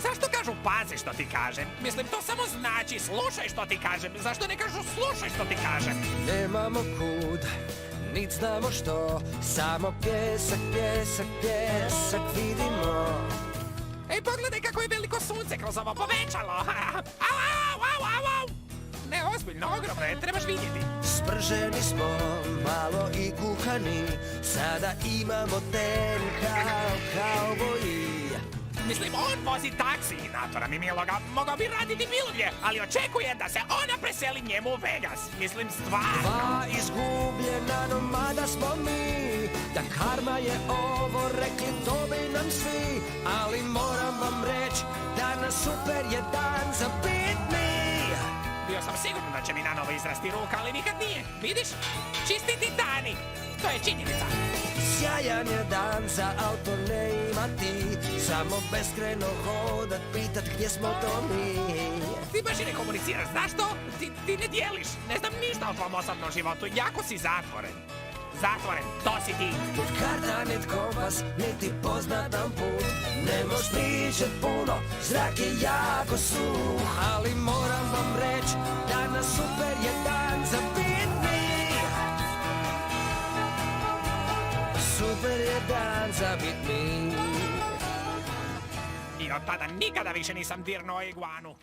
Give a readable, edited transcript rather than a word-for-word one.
Zašto kažu pazi što ti kažem? Mislim, to samo znači slušaj što ti kažem. Zašto ne kažu slušaj što ti kažem? Nemamo kud, nit znamo što, samo pjesak, pjesak, pjesak vidimo. Ej, pogledaj kako je veliko sunce kroz ovo povećalo. Au, au, au, au, au. Ne, ozbiljno, ogromno je, trebaš vidjeti. Sprženi smo, malo i kuhani, sada imamo ten kao kauboji. Mislim, on vozi taksi, natora mi miloga, mogao bi raditi bilo gdje, ali očekuje da se ona preseli njemu u Vegas. Mislim, stvarno. Dva izgubljena nomada smo mi, da karma je ovo, rekli to bi nam svi, ali moram vam reći, danas super je dan za bitni. Bio sam siguran da će mi nanovo izrasti ruka, ali nikad nije. Vidiš? Čisti Titanic. To je činjenica. Sjajan je dan za auto ne imati, samo beskreno hodat, pitat gdje smo to mi. Ti baš i ne komuniciraš, znaš to? Ti ne dijeliš. Ne znam ništa o tvom osobnom životu. Jako si zatvoren. Zatvoren, to si ti. Nit karta, nit kompas, niti poznatan put, ne moš pričat puno, zrak je jako suh. Ali moram vam reći, danas super je dan za bitni. Super je dan za bitni. I od tada nikada više nisam dirnuo iguanu.